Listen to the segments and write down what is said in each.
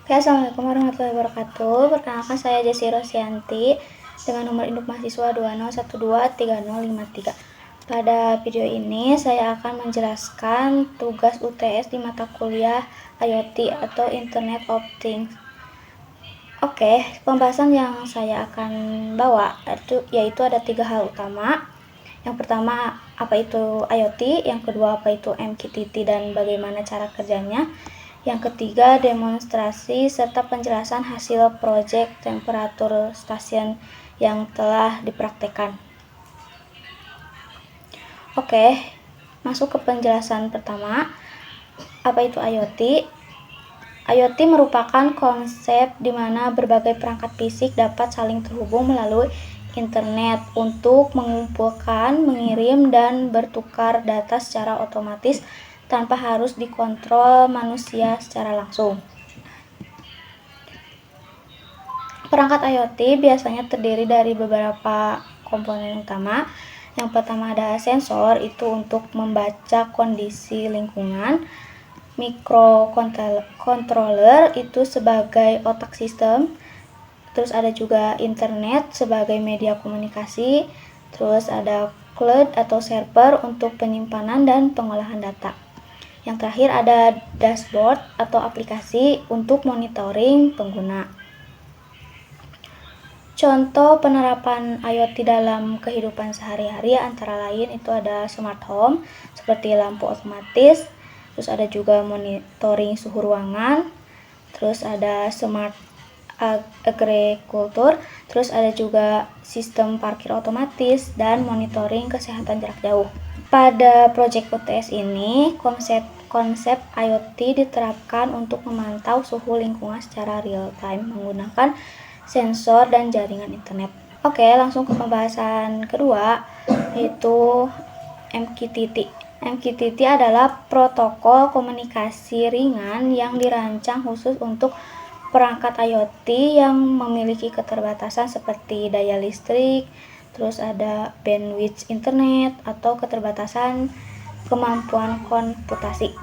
Oke, Assalamualaikum warahmatullahi wabarakatuh. Perkenalkan, saya Jessi Rosianti dengan nomor induk mahasiswa 20123053. Pada video ini saya akan menjelaskan tugas UTS di mata kuliah IoT atau Internet of Things. Oke, pembahasan yang saya akan bawa yaitu ada 3 hal utama. Yang pertama, apa itu IoT, yang kedua, apa itu MQTT dan bagaimana cara kerjanya. Yang ketiga, demonstrasi serta penjelasan hasil proyek temperatur stasiun yang telah dipraktekkan. Oke, masuk ke penjelasan pertama. Apa itu IoT? IoT merupakan konsep di mana berbagai perangkat fisik dapat saling terhubung melalui internet untuk mengumpulkan, mengirim, dan bertukar data secara otomatis tanpa harus dikontrol manusia secara langsung. Perangkat IoT biasanya terdiri dari beberapa komponen utama. Yang pertama ada sensor, itu untuk membaca kondisi lingkungan. Microcontroller itu sebagai otak sistem. Terus ada juga internet sebagai media komunikasi. Terus ada cloud atau server untuk penyimpanan dan pengolahan data. Yang terakhir ada dashboard atau aplikasi untuk monitoring pengguna. Contoh penerapan IoT dalam kehidupan sehari-hari antara lain itu ada smart home seperti lampu otomatis, terus ada juga monitoring suhu ruangan, terus ada smart agriculture, terus ada juga sistem parkir otomatis dan monitoring kesehatan jarak jauh. Pada proyek UTS ini, konsep IoT diterapkan untuk memantau suhu lingkungan secara real time menggunakan sensor dan jaringan internet. Oke, langsung ke pembahasan kedua, yaitu MQTT. MQTT adalah protokol komunikasi ringan yang dirancang khusus untuk perangkat IoT yang memiliki keterbatasan seperti daya listrik, terus ada bandwidth internet, atau keterbatasan kemampuan komputasi.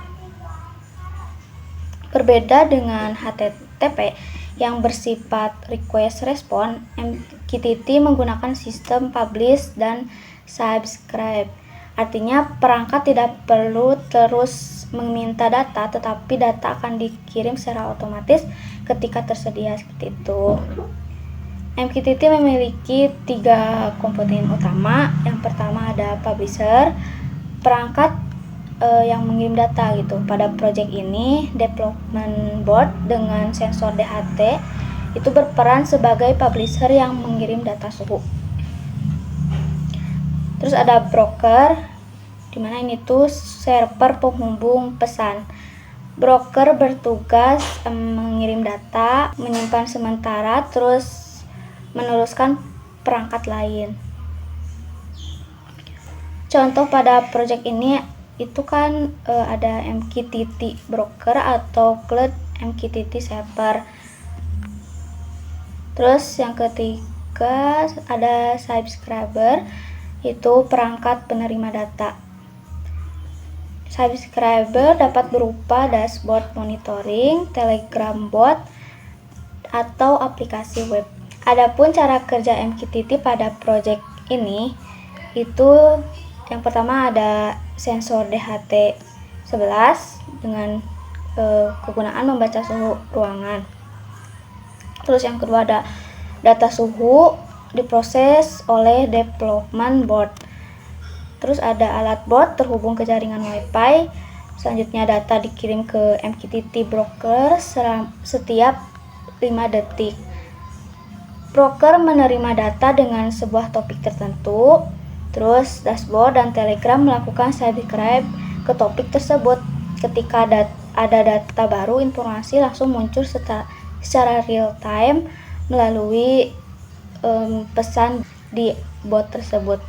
Berbeda dengan HTTP yang bersifat request response, MQTT menggunakan sistem publish dan subscribe. Artinya perangkat tidak perlu terus meminta data, tetapi data akan dikirim secara otomatis ketika tersedia, seperti itu. MQTT memiliki 3 komponen utama. Yang pertama ada publisher, perangkat yang mengirim data gitu. Pada project ini, development board dengan sensor DHT itu berperan sebagai publisher yang mengirim data suhu. Terus ada broker, dimana ini tuh server penghubung pesan. Broker bertugas mengirim data, menyimpan sementara, terus meneruskan perangkat lain. Contoh pada project ini itu kan ada MQTT broker atau cloud MQTT server. Terus yang ketiga ada subscriber, itu perangkat penerima data. Subscriber dapat berupa dashboard monitoring, telegram bot, atau aplikasi web. Adapun cara kerja MQTT pada project ini itu yang pertama ada sensor DHT11 dengan kegunaan membaca suhu ruangan. Terus yang kedua ada data suhu diproses oleh development board. Terus ada alat board terhubung ke jaringan WiFi. Selanjutnya data dikirim ke MQTT broker setiap 5 detik. Broker menerima data dengan sebuah topik tertentu. Terus dashboard dan telegram melakukan subscribe ke topik tersebut. Ketika ada data baru, informasi langsung muncul secara real time melalui pesan di bot tersebut.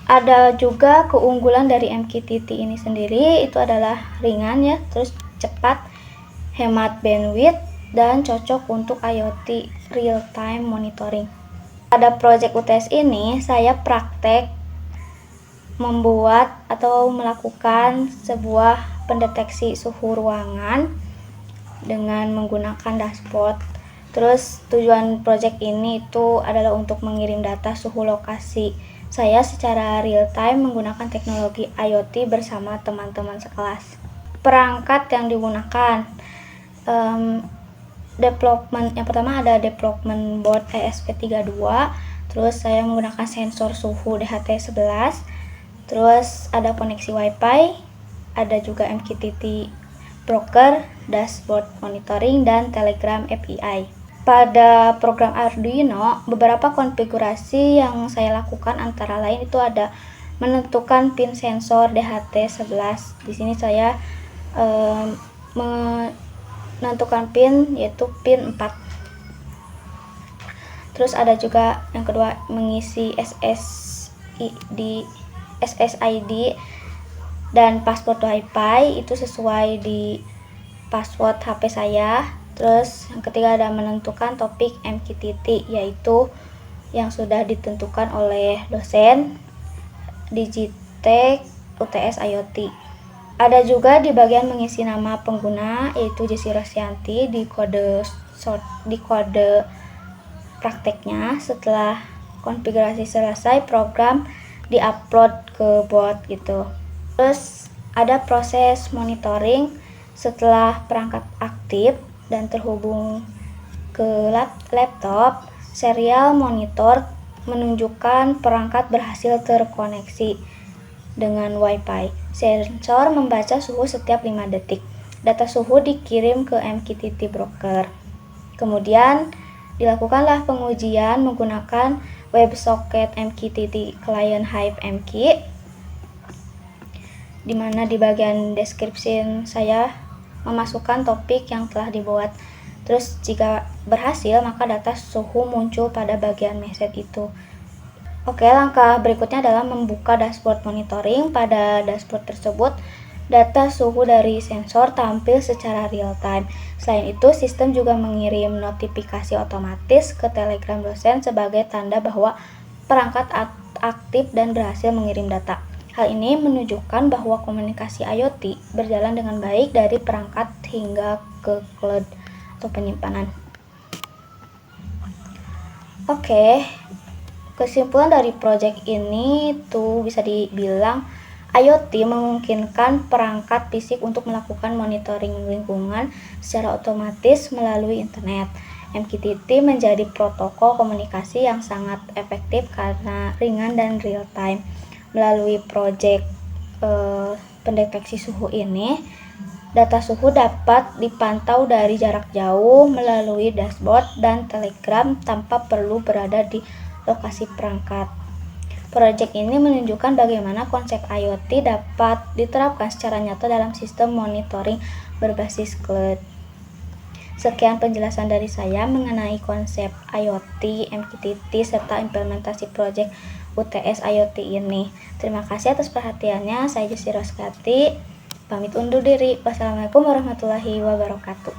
Ada juga keunggulan dari MQTT ini sendiri, itu adalah ringan ya, terus cepat, hemat bandwidth, dan cocok untuk IoT real time monitoring. Pada proyek UTS ini saya praktek membuat atau melakukan sebuah pendeteksi suhu ruangan dengan menggunakan dashboard. Terus tujuan project ini itu adalah untuk mengirim data suhu lokasi saya secara real time menggunakan teknologi IoT bersama teman-teman sekelas. Perangkat yang digunakan, development yang pertama ada development board ESP32. Terus saya menggunakan sensor suhu DHT11. Terus ada koneksi WiFi, ada juga MQTT broker, dashboard monitoring, dan Telegram API. Pada program Arduino, beberapa konfigurasi yang saya lakukan antara lain itu ada menentukan pin sensor DHT11. Di sini saya menentukan pin yaitu pin 4. Terus ada juga yang kedua mengisi SSID dan password WiFi itu sesuai di password HP saya. Terus yang ketiga ada menentukan topik MQTT yaitu yang sudah ditentukan oleh dosen Digitech UTS IoT. Ada juga di bagian mengisi nama pengguna yaitu Jessi Rosyanti di kode prakteknya. Setelah konfigurasi selesai, program diupload ke board gitu. Terus ada proses monitoring setelah perangkat aktif dan terhubung ke laptop. Serial monitor menunjukkan perangkat berhasil terkoneksi dengan WiFi. Sensor membaca suhu setiap 5 detik. Data suhu dikirim ke MQTT broker. Kemudian dilakukanlah pengujian menggunakan WebSocket MQTT Client Hive MQ, di mana di bagian description saya memasukkan topik yang telah dibuat. Terus jika berhasil maka data suhu muncul pada bagian message itu. Oke, langkah berikutnya adalah membuka dashboard monitoring. Pada dashboard tersebut data suhu dari sensor tampil secara real time. Selain itu, sistem juga mengirim notifikasi otomatis ke Telegram dosen sebagai tanda bahwa perangkat aktif dan berhasil mengirim data. Hal ini menunjukkan bahwa komunikasi IoT berjalan dengan baik dari perangkat hingga ke cloud atau penyimpanan. Oke, kesimpulan dari project ini tuh bisa dibilang IoT memungkinkan perangkat fisik untuk melakukan monitoring lingkungan secara otomatis melalui internet. MQTT menjadi protokol komunikasi yang sangat efektif karena ringan dan real time. Melalui project pendeteksi suhu ini, data suhu dapat dipantau dari jarak jauh melalui dashboard dan Telegram tanpa perlu berada di lokasi perangkat. Proyek ini menunjukkan bagaimana konsep IoT dapat diterapkan secara nyata dalam sistem monitoring berbasis cloud. Sekian penjelasan dari saya mengenai konsep IoT, MQTT, serta implementasi proyek UTS IoT ini. Terima kasih atas perhatiannya. Saya Jessi Rosyanti, pamit undur diri. Wassalamualaikum warahmatullahi wabarakatuh.